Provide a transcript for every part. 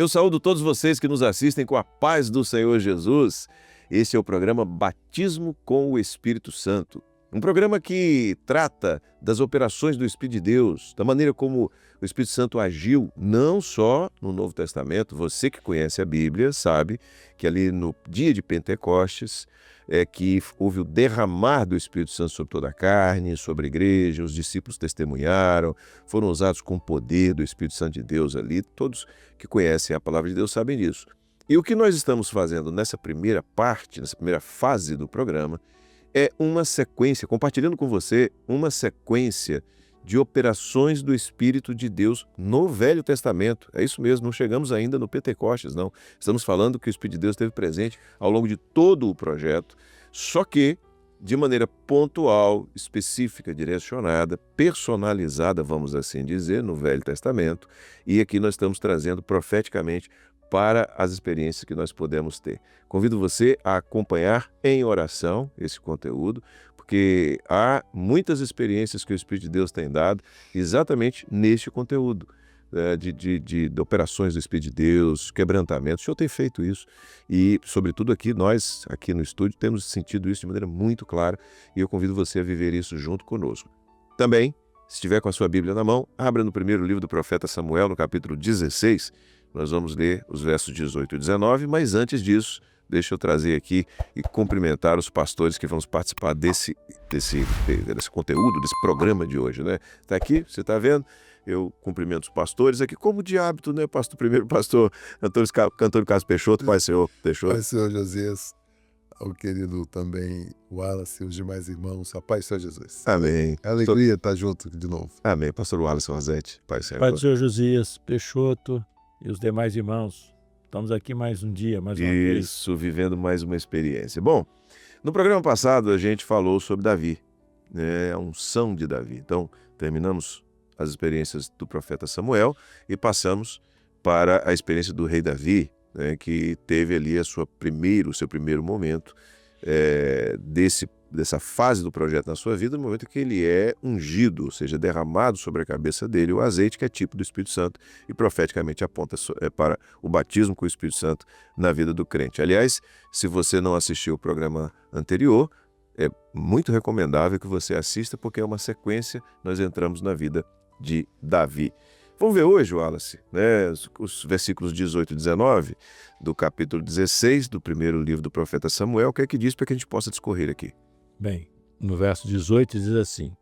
Eu saúdo todos vocês que nos assistem com a paz do Senhor Jesus. Esse é o programa Batismo com o Espírito Santo. Um programa que trata das operações do Espírito de Deus, da maneira como o Espírito Santo agiu, não só no Novo Testamento. Você que conhece a Bíblia sabe que ali no dia de Pentecostes é que houve o derramar do Espírito Santo sobre toda a carne, sobre a igreja, os discípulos testemunharam, foram usados com o poder do Espírito Santo de Deus ali. Todos que conhecem a palavra de Deus sabem disso. E o que nós estamos fazendo nessa primeira parte, nessa primeira fase do programa, é uma sequência, compartilhando com você uma sequência de operações do Espírito de Deus no Velho Testamento. É isso mesmo, não chegamos ainda no Pentecostes, não. Estamos falando que o Espírito de Deus esteve presente ao longo de todo o projeto, só que de maneira pontual, específica, direcionada, personalizada, vamos assim dizer, no Velho Testamento. E aqui nós estamos trazendo profeticamente para as experiências que nós podemos ter. Convido você a acompanhar em oração esse conteúdo, porque há muitas experiências que o Espírito de Deus tem dado exatamente neste conteúdo, de operações do Espírito de Deus, quebrantamentos. O Senhor tem feito isso e, sobretudo aqui, nós, aqui no estúdio, temos sentido isso de maneira muito clara e eu convido você a viver isso junto conosco. Também, se estiver com a sua Bíblia na mão, abra no primeiro livro do profeta Samuel, no capítulo 16, nós vamos ler os versos 18 e 19, mas antes disso, deixa eu trazer aqui e cumprimentar os pastores que vão participar desse conteúdo, desse programa de hoje, né? Está aqui, você está vendo? Eu cumprimento os pastores aqui, como de hábito, né? Primeiro pastor Antônio Carlos Peixoto, Pai Senhor Peixoto. Pai Senhor Josias, ao querido também Wallace e os demais irmãos, a paz do Senhor Jesus. Amém. É alegria estar junto de novo. Amém. Pastor Wallace Rosete, Pai Senhor. Pai do Senhor Josias, Peixoto e os demais irmãos. Estamos aqui mais um dia, mais uma vez. Isso, vivendo mais uma experiência. Bom, no programa passado a gente falou sobre Davi, né, a unção de Davi. Então, terminamos as experiências do profeta Samuel e passamos para a experiência do rei Davi, né, que teve ali o seu primeiro momento dessa fase do projeto na sua vida, no momento que ele é ungido, ou seja, derramado sobre a cabeça dele o azeite, que é tipo do Espírito Santo, e profeticamente aponta para o batismo com o Espírito Santo na vida do crente. Aliás, se você não assistiu o programa anterior, é muito recomendável que você assista, porque é uma sequência, nós entramos na vida de Davi. Vamos ver hoje, Wallace, né, os versículos 18 e 19 do capítulo 16 do primeiro livro do profeta Samuel. O que é que diz para que a gente possa discorrer aqui? Bem, no verso 18 diz assim: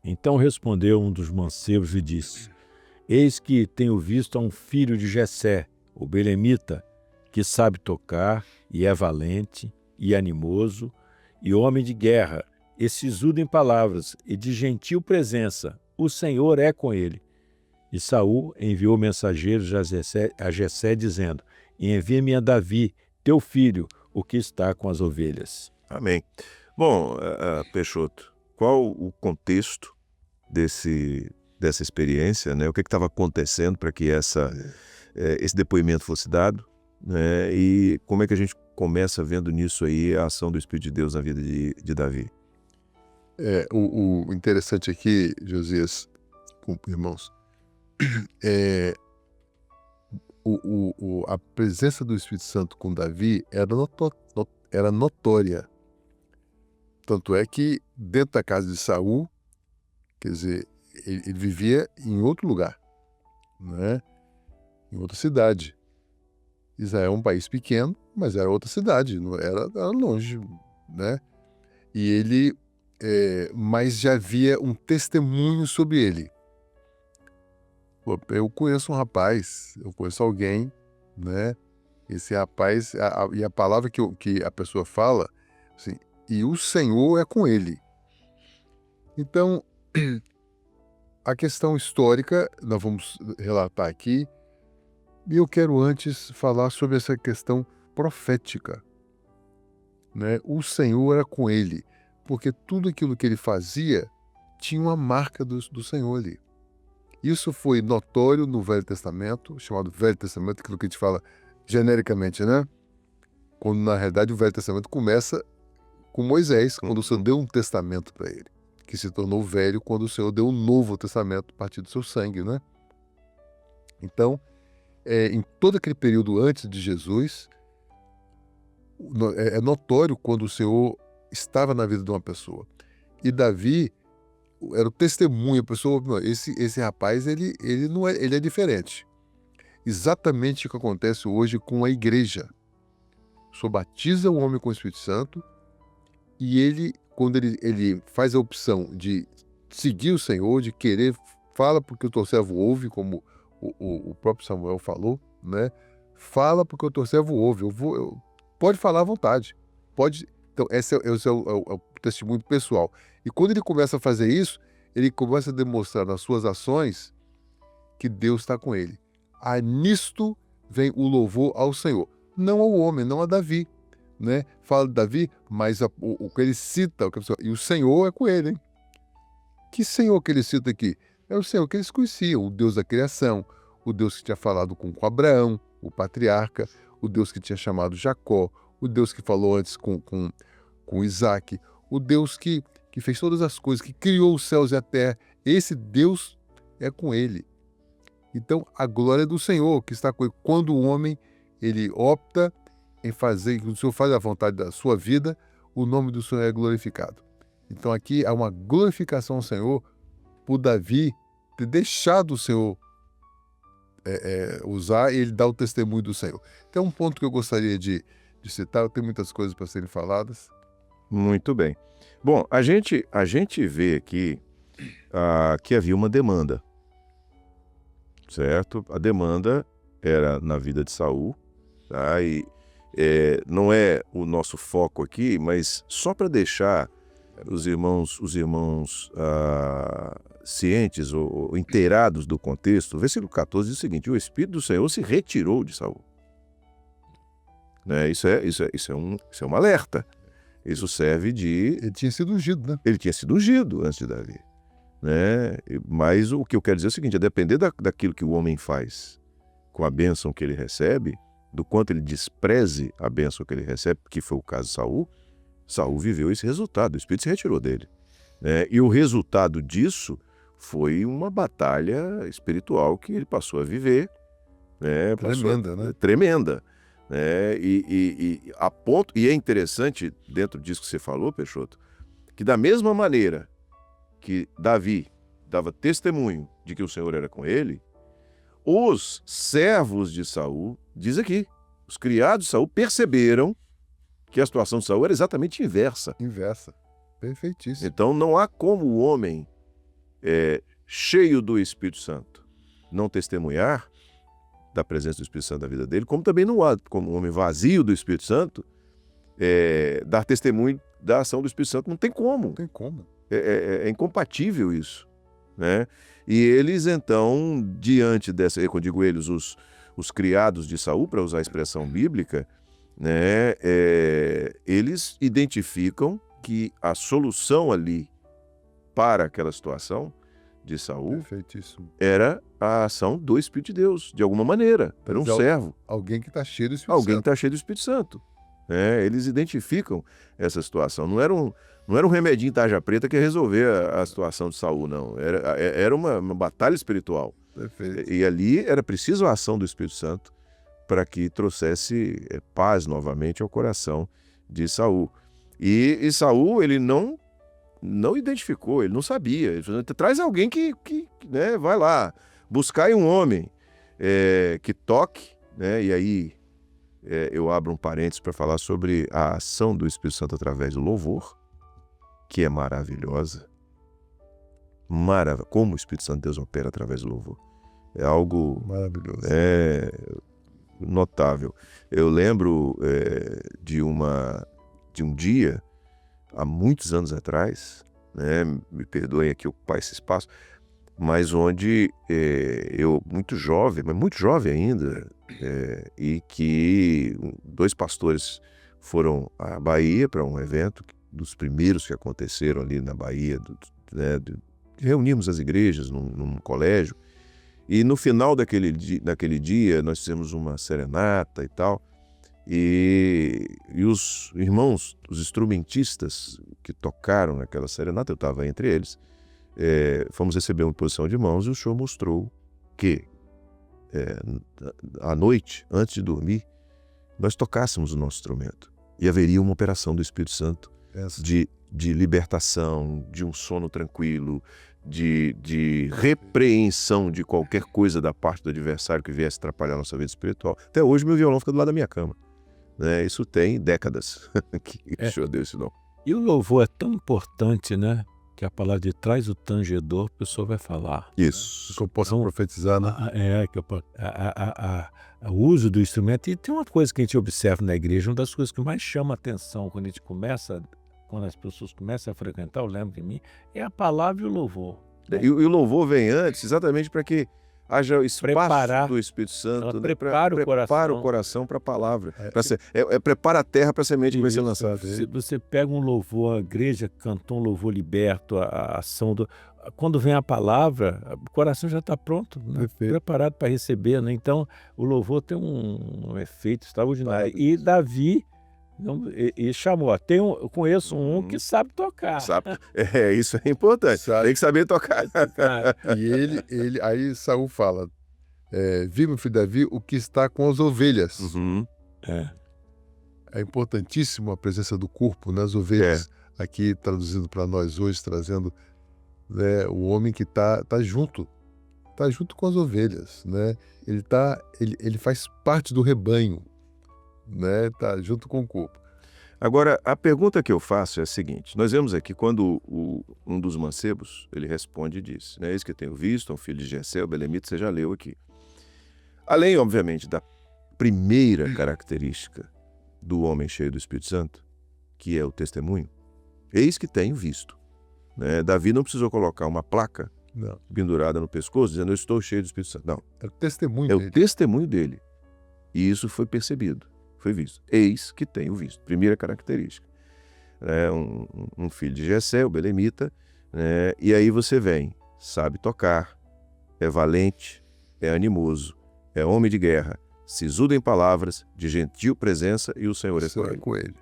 Então respondeu um dos mancebos e disse: Eis que tenho visto a um filho de Jessé, o belemita, que sabe tocar e é valente e animoso e homem de guerra, e sisudo em palavras e de gentil presença. O Senhor é com ele. E Saul enviou mensageiros a Jessé dizendo: Envia-me a Davi, teu filho, o que está com as ovelhas. Amém. Bom, Peixoto, qual o contexto dessa experiência, né? O que estava acontecendo para que esse depoimento fosse dado, né? E como é que a gente começa vendo nisso aí a ação do Espírito de Deus na vida de Davi? O interessante aqui, Josias, irmãos, a presença do Espírito Santo com Davi era notória. Tanto é que dentro da casa de Saul, quer dizer, ele vivia em outro lugar, né? Em outra cidade. Israel é um país pequeno, mas era outra cidade, não era longe, né? E ele, mas já havia um testemunho sobre ele. Pô, eu conheço um rapaz, eu conheço alguém, né? Esse rapaz, e a palavra que a pessoa fala, assim, e o Senhor é com ele. Então, a questão histórica, nós vamos relatar aqui, e eu quero antes falar sobre essa questão profética, né? O Senhor era com ele, porque tudo aquilo que ele fazia tinha uma marca do Senhor ali. Isso foi notório no Velho Testamento, chamado Velho Testamento, aquilo que a gente fala genericamente, né? Quando na realidade o Velho Testamento começa com Moisés, quando o Senhor deu um testamento para ele, que se tornou velho quando o Senhor deu um novo testamento a partir do seu sangue, né? Então, em todo aquele período antes de Jesus, é notório quando o Senhor estava na vida de uma pessoa. E Davi era o testemunho, a pessoa, esse rapaz, ele não é, ele é diferente. Exatamente o que acontece hoje com a igreja. O Senhor batiza o homem com o Espírito Santo e ele, quando ele faz a opção de seguir o Senhor, de querer, fala porque o teu servo ouve, como o próprio Samuel falou, né? Fala porque o teu servo ouve. Pode falar à vontade. Pode. Então, esse é o testemunho pessoal. E quando ele começa a fazer isso, ele começa a demonstrar nas suas ações que Deus está com ele. Nisto vem o louvor ao Senhor. Não ao homem, não a Davi. Né? Fala de Davi, mas o que ele cita, e o Senhor é com ele. Hein? Que Senhor que ele cita aqui? É o Senhor que eles conheciam, o Deus da criação, o Deus que tinha falado com Abraão, o patriarca, o Deus que tinha chamado Jacó, o Deus que falou antes com Isaac, o Deus que fez todas as coisas, que criou os céus e a terra. Esse Deus é com ele. Então, a glória é do Senhor que está com ele. Quando o homem ele opta em fazer, que o Senhor faz a vontade da sua vida, o nome do Senhor é glorificado. Então, aqui há uma glorificação ao Senhor por Davi ter deixado o Senhor usar e ele dar o testemunho do Senhor. Tem um ponto que eu gostaria de citar, eu tenho muitas coisas para serem faladas. Muito bem. Bom, a gente vê aqui que havia uma demanda, certo? A demanda era na vida de Saul, tá? E não é o nosso foco aqui, mas só para deixar os irmãos cientes ou inteirados do contexto, o versículo 14 diz o seguinte: o Espírito do Senhor se retirou de Saul. Né? Isso é um alerta. Isso serve de... Ele tinha sido ungido, né? Ele tinha sido ungido antes de Davi. Né? Mas o que eu quero dizer é o seguinte: a depender daquilo que o homem faz com a bênção que ele recebe, do quanto ele despreze a bênção que ele recebe, que foi o caso de Saul, Saul viveu esse resultado, o Espírito se retirou dele. Né? E o resultado disso foi uma batalha espiritual que ele passou a viver. Né? Tremenda, né? Tremenda. Né? E é interessante, dentro disso que você falou, Peixoto, que da mesma maneira que Davi dava testemunho de que o Senhor era com ele, os servos de Saul, diz aqui, os criados de Saul perceberam que a situação de Saul era exatamente inversa. Inversa. Perfeitíssimo. Então não há como o homem cheio do Espírito Santo não testemunhar da presença do Espírito Santo na vida dele, como também não há como um homem vazio do Espírito Santo dar testemunho da ação do Espírito Santo. Não tem como. Não tem como. É incompatível isso. Né? E eles, então, diante dessa, quando digo eles, os criados de Saul, para usar a expressão bíblica, né, eles identificam que a solução ali para aquela situação de Saul era a ação do Espírito de Deus, de alguma maneira. Era um servo. Alguém que está cheio do Espírito Santo. Alguém que está cheio do Espírito Santo. Eles identificam essa situação. Não era um remedinho tarja preta que ia resolver a situação de Saul, não. Era uma batalha espiritual. Perfeito. E ali era preciso a ação do Espírito Santo para que trouxesse paz novamente ao coração de Saul. E Saul, ele não identificou, ele não sabia. Ele falou: traz alguém que né, vai lá, buscai um homem que toque, né? E aí eu abro um parênteses para falar sobre a ação do Espírito Santo através do louvor, que é maravilhosa. Como o Espírito Santo de Deus opera através do louvor. É algo maravilhoso. Notável. Eu lembro de um dia, há muitos anos atrás, né, me perdoem aqui ocupar esse espaço, mas onde eu, muito jovem ainda, e que 2 pastores foram à Bahia para um evento, dos primeiros que aconteceram ali na Bahia, reunimos as igrejas num colégio, e no final daquele dia nós fizemos uma serenata e tal, e os irmãos, os instrumentistas que tocaram naquela serenata, eu estava entre eles, fomos receber uma imposição de mãos e o senhor mostrou que à noite, antes de dormir, nós tocássemos o nosso instrumento. E haveria uma operação do Espírito Santo de libertação, de um sono tranquilo, de repreensão de qualquer coisa da parte do adversário que viesse atrapalhar a nossa vida espiritual. Até hoje meu violão fica do lado da minha cama. Né? Isso tem décadas que o Senhor deu esse dom. E o louvor é tão importante, né? Que a palavra de trás o tangedor, a pessoa vai falar. Isso. Que eu possa profetizar, né? O uso do instrumento. E tem uma coisa que a gente observa na igreja, uma das coisas que mais chama a atenção quando as pessoas começam a frequentar, eu lembro de mim, é a palavra e o louvor. Né? E o louvor vem antes, exatamente para que haja o espaço do Espírito Santo. Ela prepara o coração para a palavra. Prepara a terra para a semente que vai ser lançada. Você pega um louvor, a igreja cantou um louvor liberto, a ação do... Quando vem a palavra, o coração já está pronto, né? Preparado para receber. Né? Então, o louvor tem um efeito extraordinário. E Davi... E chamou, eu conheço um que sabe tocar. Isso é importante, tem que saber tocar. E aí Saul fala, vi meu filho Davi o que está com as ovelhas. É importantíssimo a presença do corpo nas ovelhas. Aqui traduzindo para nós hoje, trazendo, né, o homem que está junto com as ovelhas, né? Ele faz parte do rebanho. Né, tá junto com o corpo. Agora, a pergunta que eu faço é a seguinte: nós vemos aqui quando um dos mancebos, ele responde e diz, né, eis que eu tenho visto um filho de Jessé, o belemita, você já leu aqui. Além, obviamente, da primeira característica do homem cheio do Espírito Santo, que é o testemunho, eis que tenho visto. Né? Davi não precisou colocar uma placa pendurada no pescoço dizendo eu estou cheio do Espírito Santo. Não. É o testemunho dele. É o testemunho dele. E isso foi percebido. Foi visto. Eis que tenho visto. Primeira característica. Um filho de Jessé, o belemita, né? E aí você vem, sabe tocar, é valente, é animoso, é homem de guerra, sisudo em palavras, de gentil presença e o Senhor é com ele.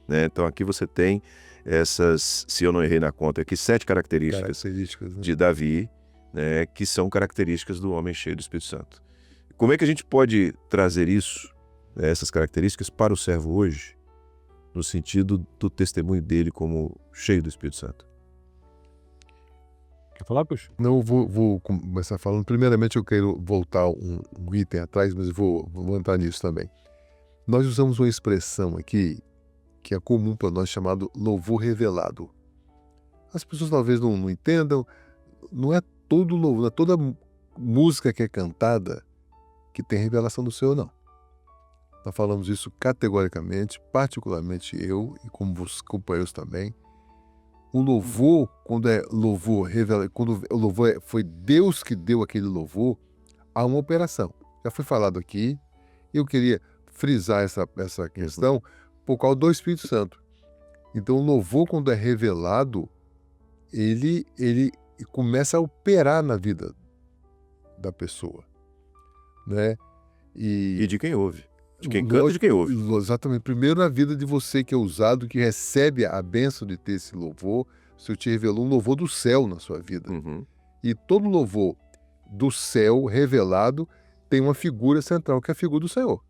Né? Então aqui você tem essas, se eu não errei na conta, aqui 7 características né? de Davi, né? Que são características do homem cheio do Espírito Santo. Como é que a gente pode trazer isso, essas características, para o servo hoje, no sentido do testemunho dele como cheio do Espírito Santo? Quer falar, Puxa? Não, eu vou começar falando. Primeiramente, eu quero voltar um item atrás, mas eu vou entrar nisso também. Nós usamos uma expressão aqui que é comum para nós, chamado louvor revelado. As pessoas talvez não entendam, não é todo louvor, não é toda música que é cantada que tem revelação do Senhor, não. Nós falamos isso categoricamente, particularmente eu e como os companheiros também. O louvor, quando é louvor, quando o louvor foi Deus que deu aquele louvor, há uma operação. Já foi falado aqui, eu queria frisar essa questão por causa do Espírito Santo. Então o louvor, quando é revelado, ele começa a operar na vida da pessoa. Né? E de quem ouve. De quem canta e de quem ouve. Exatamente. Primeiro na vida de você que é usado, que recebe a bênção de ter esse louvor. O Senhor te revelou um louvor do céu na sua vida. E todo louvor do céu revelado tem uma figura central, que é a figura do Senhor.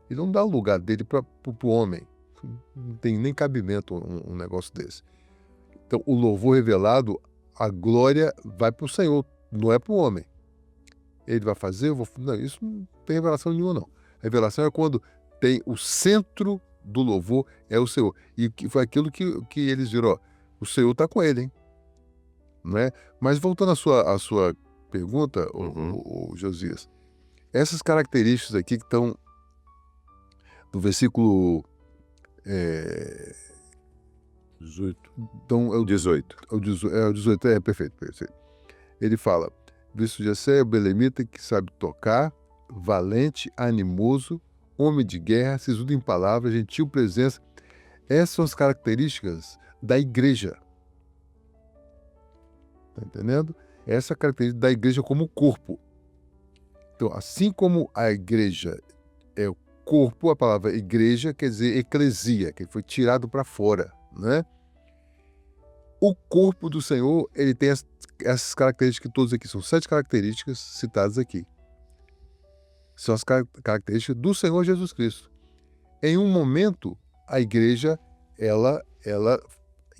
Ele não dá o lugar dele para o homem. Não tem nem cabimento um negócio desse. Então, o louvor revelado, a glória vai para o Senhor, não é para o homem. Ele vai fazer, não, isso não tem revelação nenhuma, não. A revelação é quando tem o centro do louvor, é o Senhor. E foi aquilo que eles viram, ó, o Senhor está com ele, hein? Né? Mas voltando à sua pergunta, o Josias, essas características aqui que estão no versículo 18. Então, o 18. O 18, perfeito. Ele fala, visto Jessé, o belemita que sabe tocar, valente, animoso, homem de guerra, sisudo em palavras, gentil presença. Essas são as características da igreja. Está entendendo? Essa é a característica da igreja como corpo. Então, assim como a igreja é o corpo, a palavra igreja quer dizer eclesia, que foi tirado para fora, né? O corpo do Senhor, ele tem essas características que todas aqui são 7 características citadas aqui. São as características do Senhor Jesus Cristo. Em um momento, a igreja, ela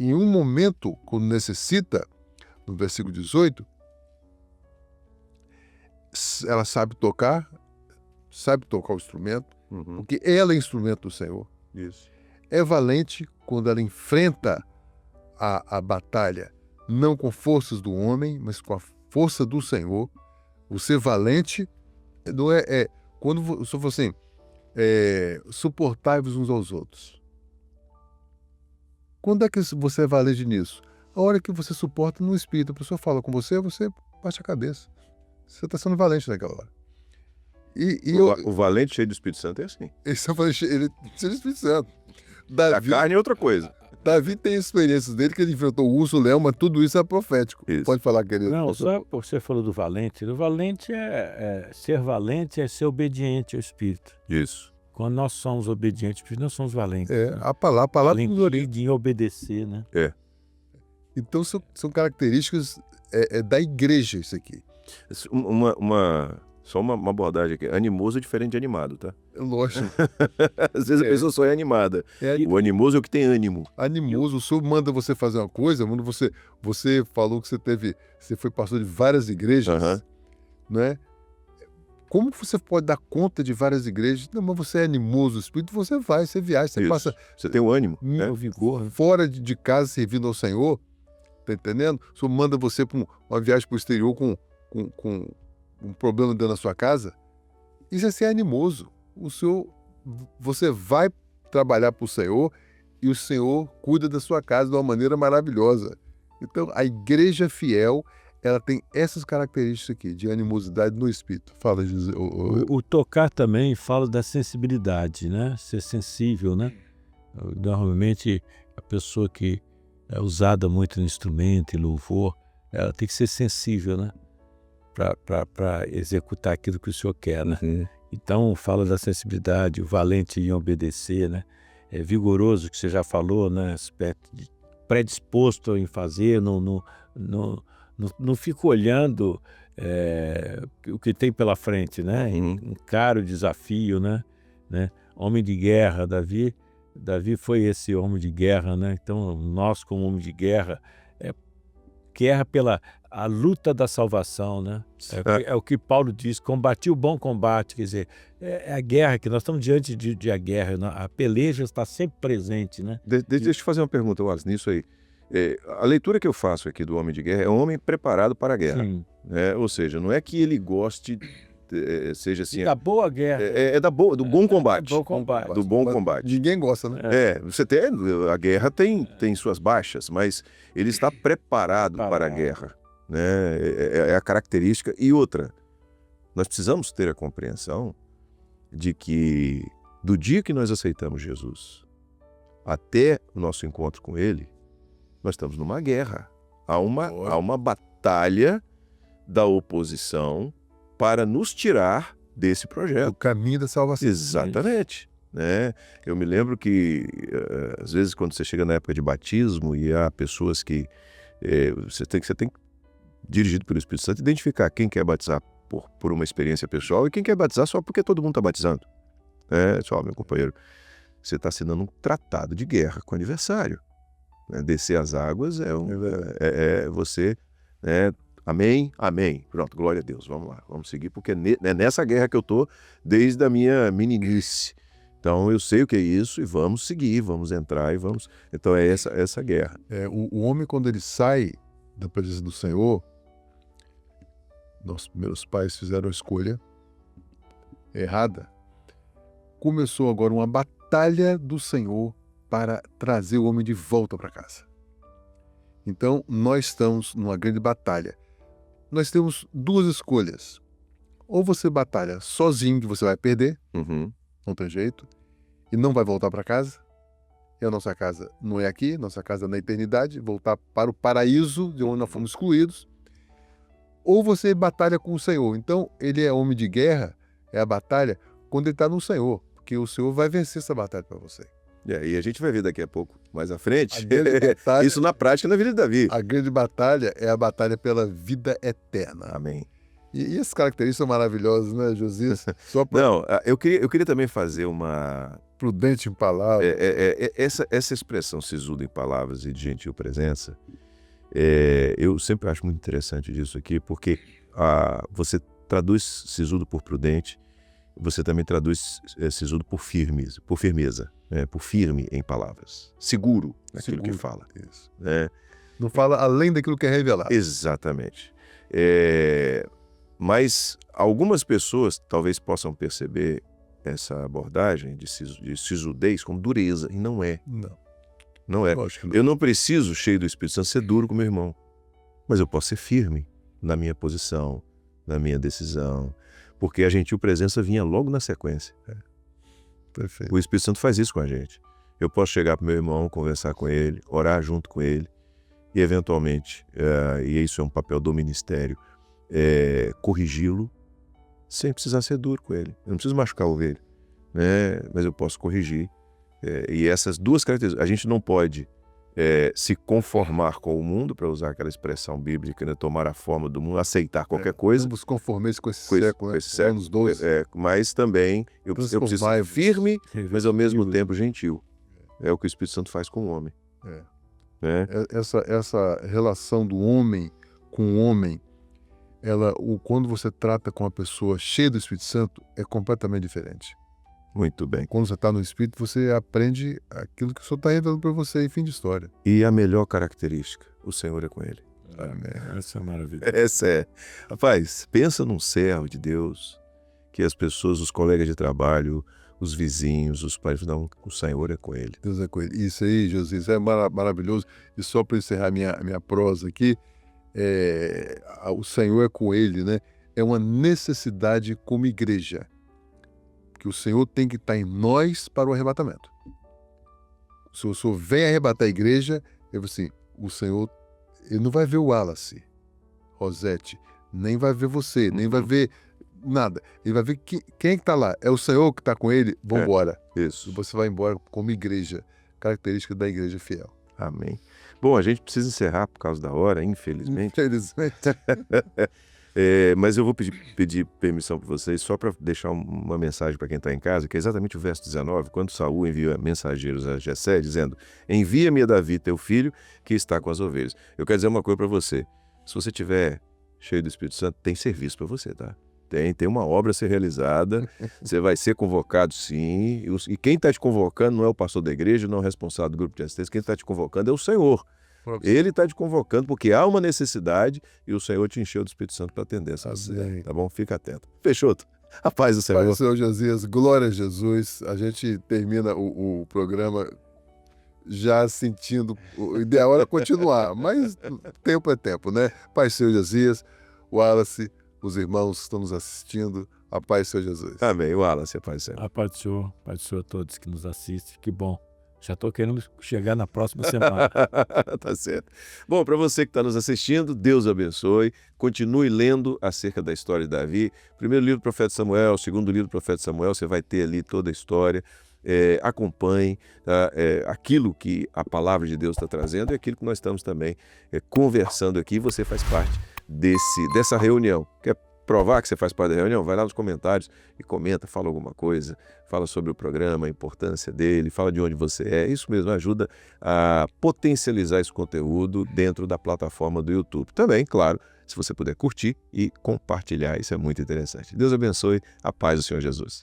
em um momento, quando necessita, no versículo 18, ela sabe tocar o instrumento, porque ela é instrumento do Senhor. Isso. É valente quando ela enfrenta a batalha, não com forças do homem, mas com a força do Senhor. O ser valente não quando o Senhor fala assim, suportai-vos uns aos outros. Quando é que você é valente nisso? A hora que você suporta no Espírito, a pessoa fala com você, você baixa a cabeça. Você está sendo valente naquela hora. O valente cheio do Espírito Santo é assim. Esse é o valente, ele cheio do Espírito Santo. A carne é outra coisa. Davi tem experiências dele que ele enfrentou o urso, o leão, mas tudo isso é profético. Isso. Pode falar, querido. Não, só você falou do valente. O valente ser valente é ser obediente ao Espírito. Isso. Quando nós somos obedientes ao Espírito, nós somos valentes. Né? A palavra nos orienta. De obedecer, né? Então são características da igreja isso aqui. Só uma abordagem aqui. Animoso é diferente de animado, tá? Lógico. Às vezes a pessoa só é animada. O animoso é o que tem ânimo. Animoso, o Senhor manda você fazer uma coisa, quando você falou que você foi pastor de várias igrejas, né? Como você pode dar conta de várias igrejas? Não, mas você é animoso, o Espírito, você vai, você viaja, você passa... Você tem o ânimo, o vigor. Fora de casa, servindo ao Senhor, tá entendendo? O Senhor manda você para uma viagem para o exterior com um problema dentro da sua casa. Isso é ser animoso. Você vai trabalhar para o Senhor e o Senhor cuida da sua casa de uma maneira maravilhosa. Então, a igreja fiel, ela tem essas características aqui, de animosidade no espírito. Fala, José. O tocar também fala da sensibilidade, né? Ser sensível, né? Normalmente, a pessoa que é usada muito no instrumento e louvor, ela tem que ser sensível, né? Para executar aquilo que o Senhor quer, né? Então, fala da sensibilidade, o valente em obedecer, né? É vigoroso, que você já falou, né? Predisposto em fazer, não fica olhando o que tem pela frente, né? Encara o desafio, né? Homem de guerra, Davi foi esse homem de guerra, né? Então, nós como homem de guerra, guerra pela a luta da salvação, né? É o que Paulo diz, combati o bom combate, quer dizer, é a guerra que nós estamos diante de a guerra, a peleja está sempre presente, né? Deixa eu te fazer uma pergunta, Wallace, nisso aí. A leitura que eu faço aqui do homem de guerra é um homem preparado para a guerra. Né? Ou seja, não é que ele goste, seja assim... Da boa guerra. Do bom combate. Bom combate. Do bom combate. Ninguém gosta, né? A guerra tem suas baixas, mas ele está preparado para a guerra. Né? É a característica. E outra, nós precisamos ter a compreensão de que do dia que nós aceitamos Jesus até o nosso encontro com Ele, nós estamos numa guerra. Há uma batalha da oposição para nos tirar desse projeto. O caminho da salvação. Exatamente. Né? Eu me lembro que, às vezes, quando você chega na época de batismo e há pessoas que você tem dirigido pelo Espírito Santo, identificar quem quer batizar por uma experiência pessoal e quem quer batizar só porque todo mundo está batizando. Só, meu companheiro, você está assinando um tratado de guerra com o adversário. Descer as águas é você... Amém, amém. Pronto, glória a Deus, vamos lá, vamos seguir, porque é nessa guerra que eu estou desde a minha meninice. Então eu sei o que é isso e vamos seguir, vamos entrar e vamos... Então é essa guerra. O homem, quando ele sai da presença do Senhor, nossos primeiros pais fizeram a escolha errada. Começou agora uma batalha do Senhor para trazer o homem de volta para casa. Então, nós estamos numa grande batalha. Nós temos duas escolhas. Ou você batalha sozinho, que você vai perder, não tem jeito, e não vai voltar para casa. E a nossa casa não é aqui, nossa casa é na eternidade, voltar para o paraíso, de onde nós fomos excluídos. Ou você batalha com o Senhor. Então, ele é homem de guerra, é a batalha, quando ele está no Senhor, porque o Senhor vai vencer essa batalha para você. E a gente vai ver daqui a pouco, mais à frente, batalha, isso na prática na vida de Davi. A grande batalha é a batalha pela vida eterna. Amém. E essas características são maravilhosas, né, Josias? Só para Não, eu queria também fazer uma... prudente em palavras. Essa expressão sisudo em palavras e de gentil presença, eu sempre acho muito interessante disso aqui, porque você traduz sisudo por prudente, você também traduz sisudo por firmeza, por firme em palavras, seguro naquilo que fala. Isso. Né? Não fala além daquilo que é revelado. Exatamente. Mas algumas pessoas talvez possam perceber essa abordagem de sisudez como dureza, e não é. Não é. Lógico que não. Eu não preciso, cheio do Espírito Santo, ser duro com meu irmão, mas eu posso ser firme na minha posição, na minha decisão, porque a gentil presença vinha logo na sequência. Perfeito. O Espírito Santo faz isso com a gente. Eu posso chegar para o meu irmão, conversar com ele, orar junto com ele e, eventualmente, e isso é um papel do ministério, corrigi-lo sem precisar ser duro com ele. Eu não preciso machucar a ovelha, né? Mas eu posso corrigir. E essas duas características, a gente não pode se conformar com o mundo, para usar aquela expressão bíblica, né? Tomar a forma do mundo, aceitar qualquer coisa. Não vos conformeis com esse Com esse século, né? século. Anos 12. Mas também eu preciso ser Transformai-vos. firme, mas ao mesmo Revesti-vos. tempo gentil. É o que o Espírito Santo faz com o homem. Né? Essa relação do homem com o homem, quando você trata com uma pessoa cheia do Espírito Santo, é completamente diferente. Muito bem. Quando você está no Espírito, você aprende aquilo que o Senhor está revelando para você e fim de história. E a melhor característica, o Senhor é com ele. Essa é maravilha. Essa é. Rapaz, pensa num servo de Deus, que as pessoas, os colegas de trabalho, os vizinhos, os pais, não, o Senhor é com ele. Deus é com ele. Isso aí, Josias, é maravilhoso. E só para encerrar minha prosa aqui, o Senhor é com ele, né? É uma necessidade como igreja, que o Senhor tem que estar em nós para o arrebatamento. Se o Senhor vem arrebatar a igreja, assim, o Senhor, ele não vai ver o Wallace, Rosete, nem vai ver você, nem vai ver nada. Ele vai ver quem está lá. É o Senhor que está com ele, vamos embora. Isso. E você vai embora como igreja, característica da igreja fiel. Amém. Bom, a gente precisa encerrar por causa da hora, infelizmente. Mas eu vou pedir permissão para vocês só para deixar uma mensagem para quem está em casa, que é exatamente o verso 19, quando Saul envia mensageiros a Jessé, dizendo: envia-me a Davi, teu filho, que está com as ovelhas. Eu quero dizer uma coisa para você. Se você estiver cheio do Espírito Santo, tem serviço para você, tá? Tem uma obra a ser realizada, você vai ser convocado, sim, e quem está te convocando não é o pastor da igreja, não é o responsável do grupo de assistência, quem está te convocando é o Senhor. Ele está te convocando porque há uma necessidade e o Senhor te encheu do Espírito Santo para atender essa necessidade, tá bom? Fica atento. Fechou? A paz do Senhor. Pai do Senhor Josias, glória a Jesus. A gente termina o programa já sentindo, o ideal era continuar, mas tempo é tempo, né? Pai do Senhor Josias, Wallace, os irmãos que estão nos assistindo, a paz do Senhor Jesus. Amém. Wallace, a paz do Senhor. A paz do Senhor a todos que nos assistem. Que bom. Já estou querendo chegar na próxima semana. Tá certo. Bom, para você que está nos assistindo, Deus abençoe. Continue lendo acerca da história de Davi. Primeiro livro do profeta Samuel, segundo livro do profeta Samuel, você vai ter ali toda a história. Acompanhe aquilo que a palavra de Deus está trazendo e aquilo que nós estamos também conversando aqui. Você faz parte dessa reunião. Quer provar que você faz parte da reunião? Vai lá nos comentários e comenta, fala alguma coisa, fala sobre o programa, a importância dele, fala de onde você é. Isso mesmo ajuda a potencializar esse conteúdo dentro da plataforma do YouTube. Também, claro, se você puder curtir e compartilhar, isso é muito interessante. Deus abençoe, a paz do Senhor Jesus.